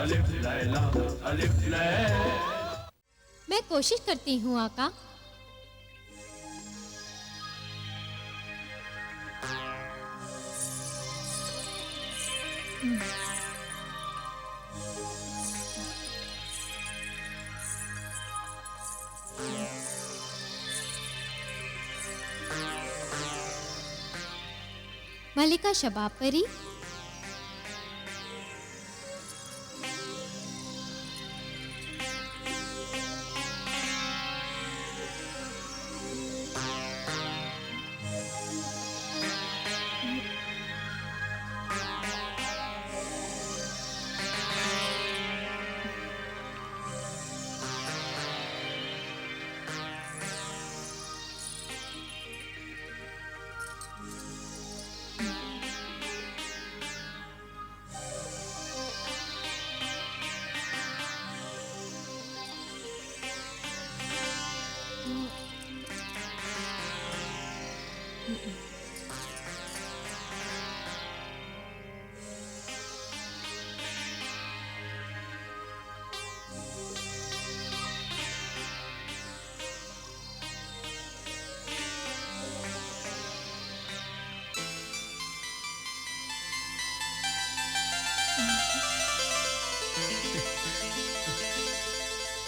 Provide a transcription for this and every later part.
अलिफ लैला अलिफ लैला। मैं कोशिश करती हूँ आका। मलिका शबाब परी,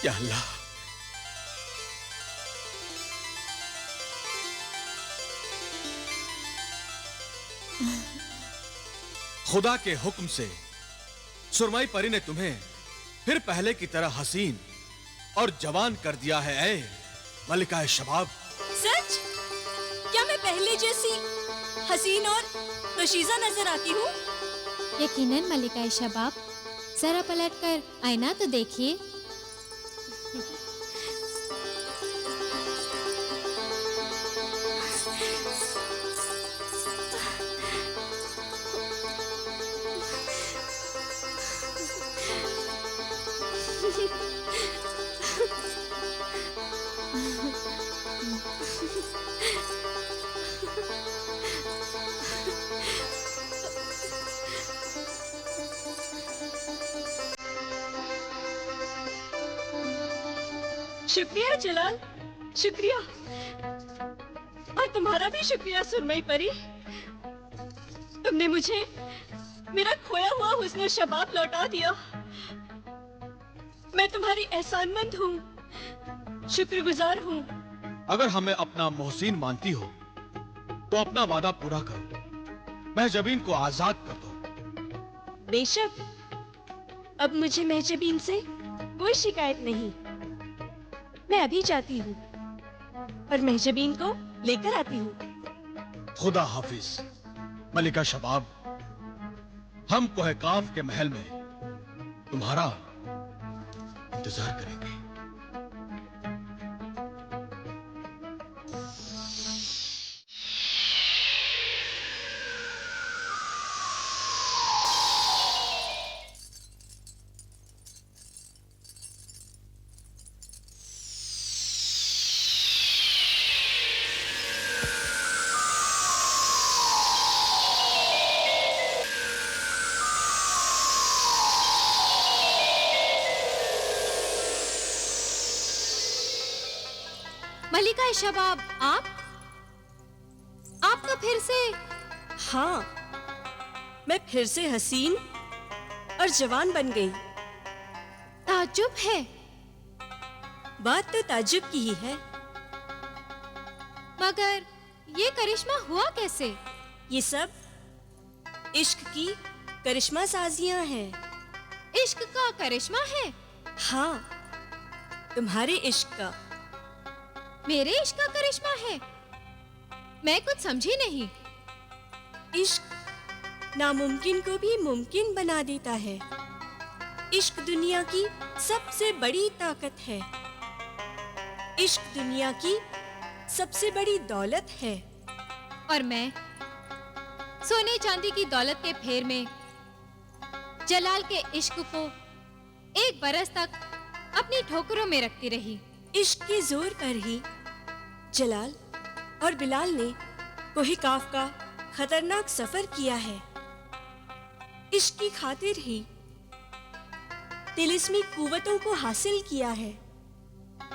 या अल्लाह, खुदा के हुक्म से सुरमई परी ने तुम्हें फिर पहले की तरह हसीन और जवान कर दिया है ऐ मलिका शबाब। सच? क्या मैं पहले जैसी हसीन और नशीजा नजर आती हूँ? यकीनन मलिका शबाब, जरा पलटकर आईना तो देखिए। शुक्रिया जलाल, शुक्रिया। और तुम्हारा भी शुक्रिया सुरमई परी। तुमने मुझे मेरा खोया हुआ हुस्न शबाब लौटा दिया। मैं तुम्हारी एहसानमंद हूँ, शुक्रगुजार हूँ। अगर हमें अपना मोहसिन मानती हो तो अपना वादा पूरा करो, महजबीन को आजाद कर दो। बेशक, अब मुझे महजबीन से कोई शिकायत नहीं। मैं अभी जाती हूँ और महजबीन को लेकर आती हूँ। खुदा हाफिज मलिका शबाब। हम कोह काफ के महल में तुम्हारा इंतजार करेंगे। मलिका शबाब, आप तो फिर से? हाँ, मैं फिर से हसीन और जवान बन गई। ताज्जुब है। बात तो ताज्जुब की ही है। मगर ये करिश्मा हुआ कैसे? ये सब इश्क की करिश्मा साजियां हैं। इश्क का करिश्मा है? हाँ, तुम्हारे इश्क का। मेरे इश्क का करिश्मा है? मैं कुछ समझी नहीं। इश्क नामुमकिन को भी मुमकिन बना देता है। इश्क दुनिया की सबसे बड़ी ताकत है। इश्क दुनिया की सबसे बड़ी दौलत है। और मैं सोने चांदी की दौलत के फेर में जलाल के इश्क को 1 बरस तक अपनी ठोकरों में रखती रही। इश्क के जोर पर ही जलाल और बिलाल ने कोहे काफ का खतरनाक सफर किया है। इश्क की खातिर ही तिलिस्मी कुव्वतों को हासिल किया है।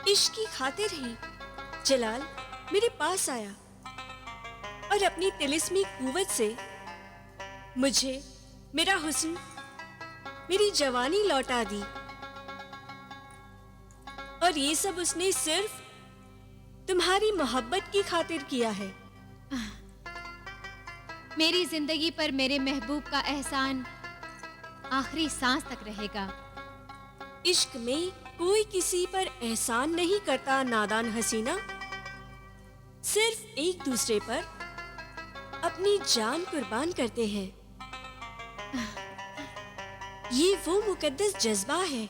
इश्क की खातिर ही जलाल मेरे पास आया और अपनी तिलिस्मी कुव्वत से मुझे मेरा हुस्न, मेरी जवानी लौटा दी। और ये सब उसने सिर्फ तुम्हारी मोहब्बत की खातिर किया है। मेरी जिंदगी पर मेरे महबूब का एहसान आखिरी सांस तक रहेगा। इश्क में कोई किसी पर एहसान नहीं करता नादान हसीना, सिर्फ एक दूसरे पर अपनी जान कुर्बान करते हैं। ये वो मुकद्दस जज्बा है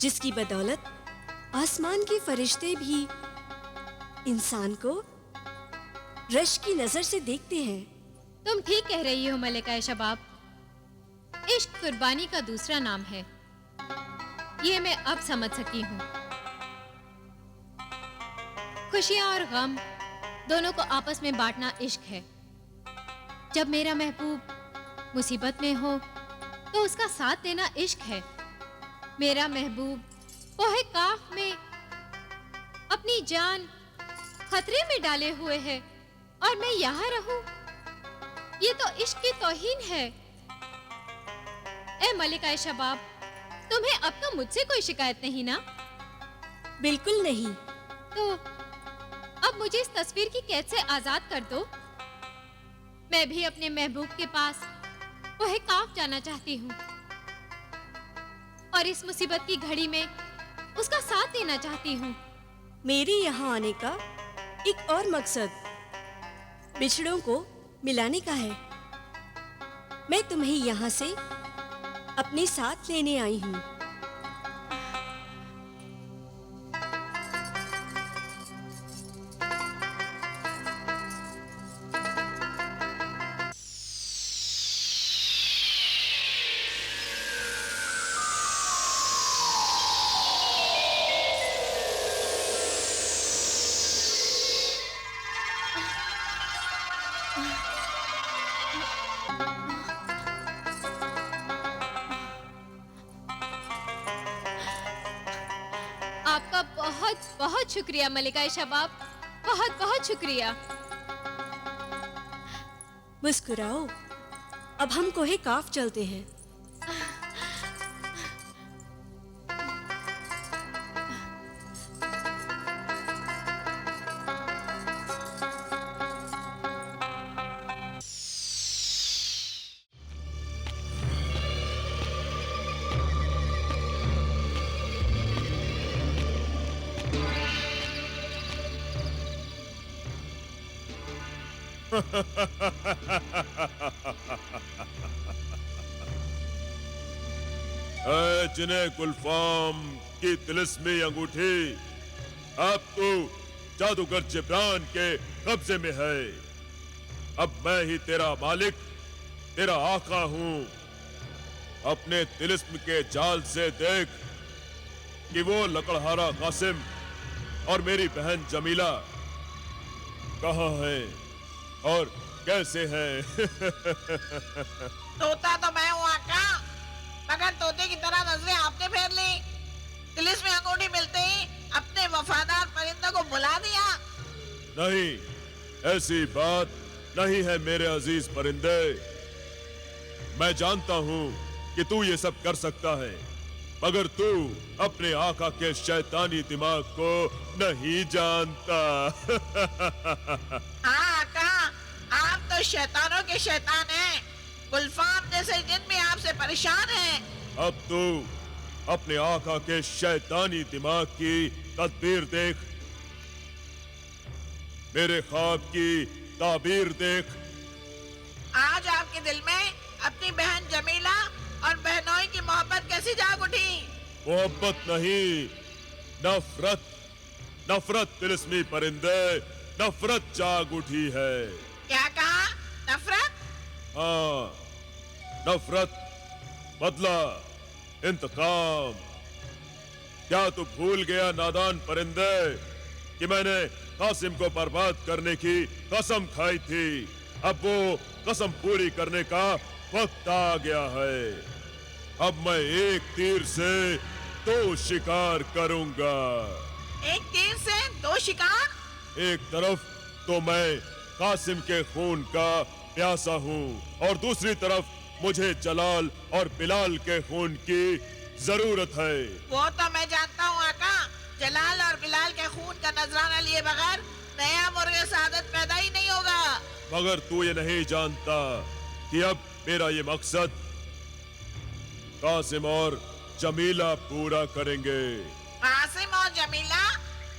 जिसकी बदौलत आसमान के फरिश्ते भी इंसान को रश की नजर से देखते हैं। तुम ठीक कह रही हो मलिका शबाब। इश्क कुर्बानी का दूसरा नाम है, ये मैं अब समझ सकी हूँ। खुशियां और गम दोनों को आपस में बांटना इश्क है। जब मेरा महबूब मुसीबत में हो तो उसका साथ देना इश्क है। मेरा महबूब कोहे काफ में अपनी जान खतरे में डाले हुए है और मैं यहाँ रहूं, ये तो इश्क की तौहीन है। ए मलिका शबाब, तुम्हें अब तो मुझसे कोई शिकायत नहीं ना? बिल्कुल नहीं। तो अब मुझे इस तस्वीर की कैद से आजाद कर दो। मैं भी अपने महबूब के पास कोहे काफ जाना चाहती हूँ और इस मुसीबत की घड़ी में उसका साथ देना चाहती हूँ। मेरे यहाँ आने का एक और मकसद बिछड़ों को मिलाने का है। मैं तुम्हें यहाँ से अपने साथ लेने आई हूँ। आपका बहुत बहुत शुक्रिया मलिका शबाब, बहुत बहुत शुक्रिया। मुस्कुराओ, अब हम कोहे काफ चलते हैं। जिन्हें गुलफाम की तिलिस्मी अंगूठी अब तो जादूगर जिब्रान के कब्जे में है। अब मैं ही तेरा मालिक, तेरा आका हूं। अपने तिलिस्म के जाल से देख कि वो लकड़हारा कासिम और मेरी बहन जमीला कहाँ है और कैसे है। तोता तो मैं हूँ आका, मगर तोते की तरह नजरें आपने फेर ली। तिलिस्मी अंगूठी मिलते ही अपने वफादार परिंदे को बुला दिया। नहीं, ऐसी बात नहीं है मेरे अजीज परिंदे। मैं जानता हूँ कि तू ये सब कर सकता है, मगर तू अपने आका के शैतानी दिमाग को नहीं जानता। हाँ आका, आप तो शैतानों के शैतान हैं। गुलफाम जैसे जिन भी आपसे परेशान हैं। अब तू अपने आका के शैतानी दिमाग की तदबीर देख, मेरे ख्वाब की ताबीर देख। आज आपके दिल में अपनी बहन जमीला और बहनोई की मोहब्बत कैसी जाग उठी? मोहब्बत नहीं, नफरत। नफरत तिलिस्मी परिंदे, नफरत जाग उठी है। क्या कहा? नफरत? हाँ, नफरत, बदला, इंतकाम। क्या तू भूल गया नादान परिंदे कि मैंने कासिम को बर्बाद करने की कसम खाई थी? अब वो कसम पूरी करने का वक्त आ गया है। अब मैं एक तीर से 2 शिकार करूंगा। एक तीर से 2 शिकार? एक तरफ तो मैं कासिम के खून का प्यासा हूँ और दूसरी तरफ मुझे जलाल और बिलाल के खून की जरूरत है। वो तो मैं जानता हूँ आका, जलाल और बिलाल के खून का नजराना लिए बगैर नया मुर्गे सादत पैदा ही नहीं होगा। मगर तू ये नहीं जानता कि अब मेरा ये मकसद कासिम और जमीला पूरा करेंगे। कासिम और जमीला?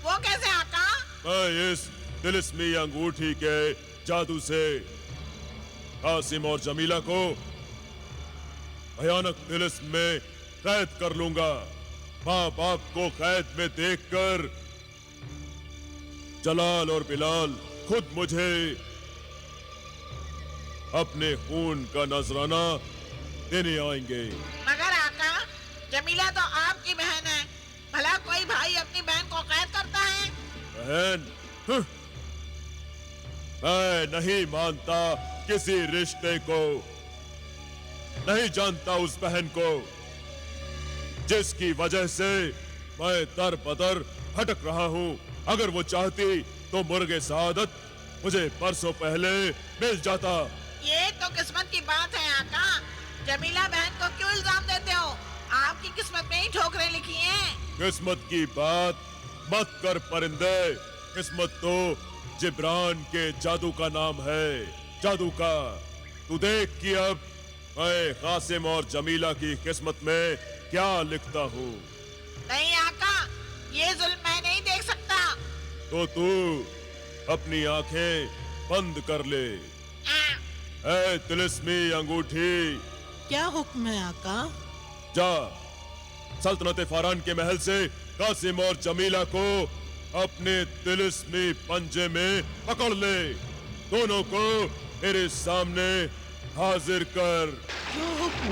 वो कैसे आका? मैं इस तिलिस्मी अंगूठी के जादू से कासिम और जमीला को भयानक तिलिस्म में कैद कर लूंगा। माँ बाप को कैद में देखकर जलाल और बिलाल खुद मुझे अपने खून का नजराना देने आएंगे। मगर आका, जमीला तो आपकी बहन है, भला कोई भाई अपनी बहन को कैद करता है? बहन? मैं नहीं मानता किसी रिश्ते को, नहीं जानता उस बहन को जिसकी वजह से मैं दर बदर भटक रहा हूँ। अगर वो चाहती तो मुर्गे सादत मुझे परसों पहले मिल जाता। ये तो किस्मत की बात है आका। जमीला बहन को क्यों इल्जाम देते हो? आपकी किस्मत में ही ठोकरें लिखी हैं। किस्मत की बात मत कर परिंदे। किस्मत तो जिब्रान के जादू का नाम है, जादू का। तू देख कि अब मैं कासिम और जमीला की किस्मत में क्या लिखता हूँ। नहीं आका, ये जुल्म मैं नहीं देख सकता। तो तू अपनी आंखें बंद कर ले। ऐ तिलिस्मी अंगूठी, क्या हुक्म है आका? जा सल्तनत फारान के महल से कासिम और जमीला को अपने तिलिस्मी पंजे में पकड़ ले। दोनों को मेरे सामने हाजिर कर। जो हुक्म।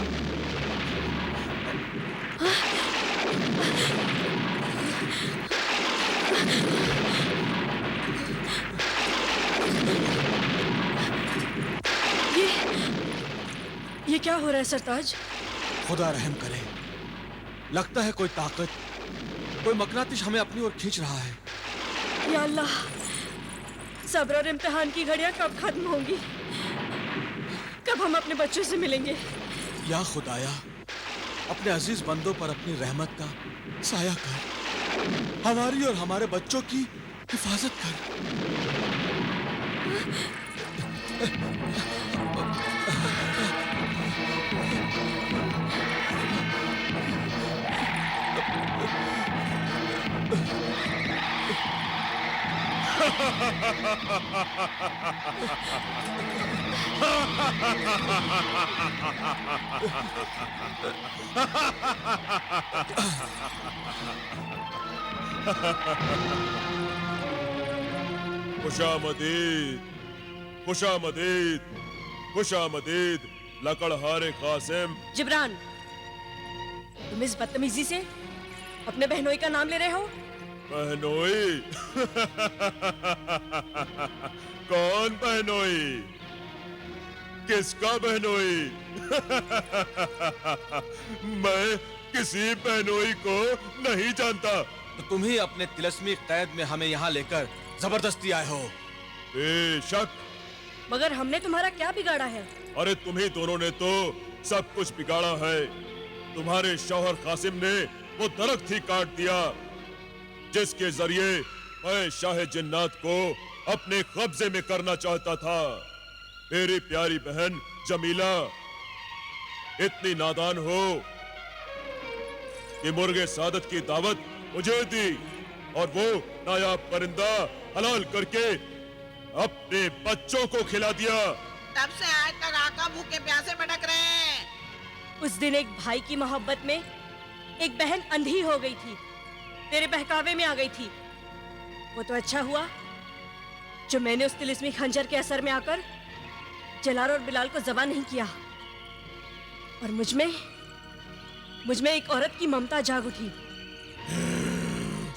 ये क्या हो रहा है सरताज? खुदा रहम करे, लगता है कोई ताकत, कोई मकनातिश हमें अपनी ओर खींच रहा है। या अल्लाह, सब्र और इम्तिहान की घड़ियां कब खत्म होंगी? कब हम अपने बच्चों से मिलेंगे? या खुदाया, अपने अजीज बंदों पर अपनी रहमत का साया कर, हमारी और हमारे बच्चों की हिफाजत कर। खुशामदीद, खुशामदीद, खुशामदीद लकड़हारे कासिम। जिब्रान, तुम इस बदतमीजी से अपने बहनोई का नाम ले रहे हो? बहनोई? कौन बहनोई? किसका बहनोई? मैं किसी बहनोई को नहीं जानता। तो तुम ही अपने तिलस्मी कैद में हमें यहाँ लेकर जबरदस्ती आए हो। बेशक। मगर हमने तुम्हारा क्या बिगाड़ा है? अरे तुम्ही दोनों ने तो सब कुछ बिगाड़ा है। तुम्हारे शौहर कासिम ने वो दरख्त ही काट दिया जिसके जरिए मैं शाह जिन्नात को अपने कब्जे में करना चाहता था। मेरी प्यारी बहन जमीला इतनी नादान हो कि मुर्गे सादत की दावत मुझे दी और वो नायाब परिंदा हलाल करके अपने बच्चों को खिला दिया। तब से आज तक आका भूखे प्यासे भटक रहे हैं। उस दिन एक भाई की मोहब्बत में एक बहन अंधी हो गई थी, तेरे बहकावे में आ गई थी। वो तो अच्छा हुआ जो मैंने उस तिलिस्मी खंजर के असर में आकर जलाल और बिलाल को ज़बा नहीं किया और मुझमें एक औरत की ममता जाग उठी।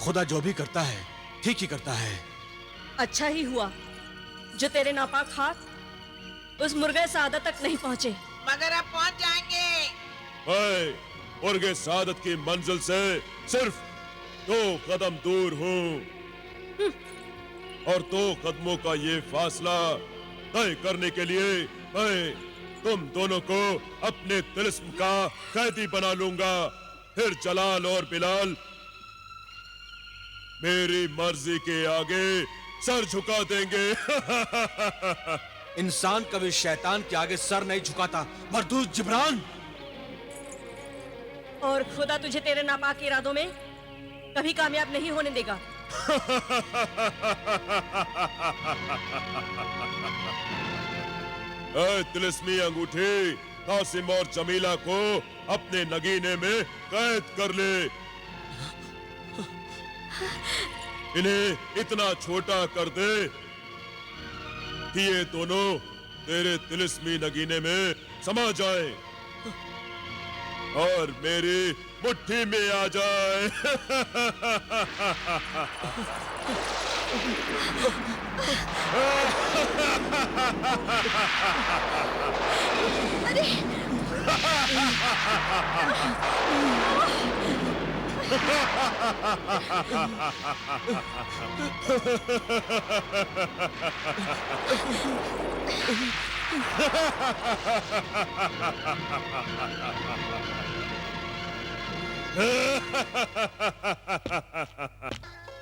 खुदा जो भी करता है ठीक ही करता है। अच्छा ही हुआ जो तेरे नापाक हाथ उस मुर्गे सादा तक नहीं पहुंचे। मगर अब पहुंच जाएंगे। मैं उर्गे सादत की मंजिल से सिर्फ 2 कदम दूर हूँ और 2 कदमों का ये फासला तय करने के लिए मैं तुम दोनों को अपने तिलिस्म का कैदी बना लूंगा। फिर जलाल और बिलाल मेरी मर्जी के आगे सर झुका देंगे। इंसान कभी शैतान के आगे सर नहीं झुकाता, मरदूद जिब्रान। और खुदा तुझे तेरे नापाक इरादों में कभी कामयाब नहीं होने देगा। तिलिस्मी अंगूठी कासिम और जमीला को अपने नगीने में कैद कर ले। इन्हें इतना छोटा कर दे कि ये दोनों तेरे तिलिस्मी नगीने में समा जाए और मेरी मुट्ठी में आ जाए।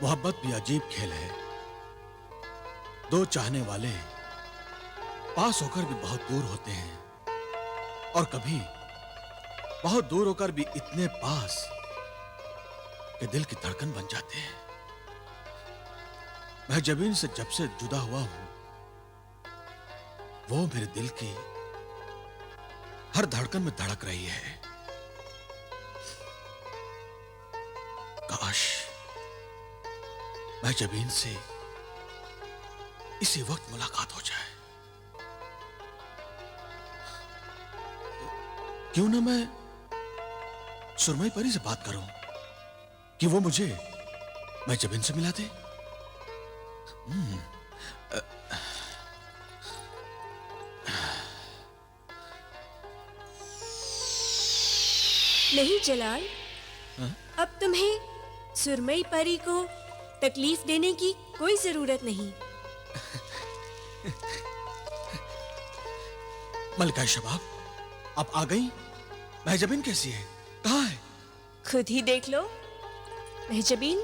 मोहब्बत भी अजीब खेल है। 2 चाहने वाले पास होकर भी बहुत दूर होते हैं और कभी बहुत दूर होकर भी इतने पास कि दिल की धड़कन बन जाते हैं। मैं जबीन से जब से जुदा हुआ हूं, वो मेरे दिल की हर धड़कन में धड़क रही है। काश मैं जबीन से इसी वक्त मुलाकात हो जाए। क्यों ना मैं सुरमई परी से बात करूं कि वो मुझे मैं जबीन से मिला दे। नहीं जलाल, अब तुम्हें सुरमई परी को तकलीफ देने की कोई जरूरत नहीं। मलिका शबाब, आप आ गई? महजबीन कैसी है? कहाँ है? खुद ही देख लो। महजबीन,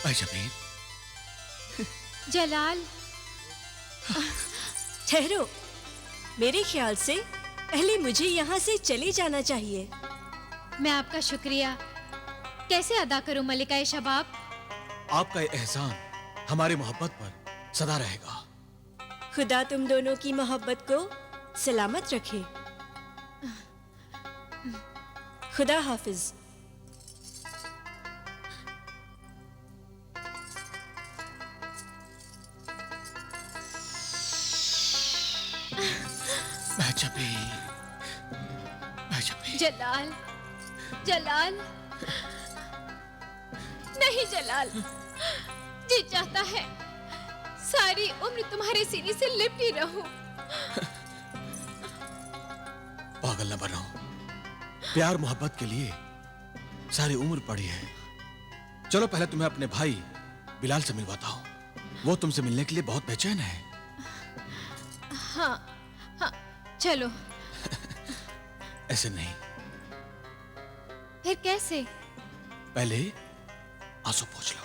महजबीन। जलाल, ठहरो। मेरे ख्याल से पहले मुझे यहाँ से चले जाना चाहिए। मैं आपका शुक्रिया कैसे अदा करूं मलिका शबाब? आपका ये एहसान हमारी मोहब्बत पर सदा रहेगा। खुदा तुम दोनों की मोहब्बत को सलामत रखे। खुदा हाफिज। जलाल, जलाल, नहीं जलाल, जी चाहता है सारी उम्र तुम्हारे सीने से लिपटी रहूं। पागल न बनो। प्यार मोहब्बत के लिए सारी उम्र पड़ी है। चलो पहले तुम्हें अपने भाई बिलाल से मिलवाता हूं। वो तुमसे मिलने के लिए बहुत बेचैन है। हाँ, हाँ, चलो। ऐसे नहीं। फिर कैसे? पहले आंसू पोंछ लो।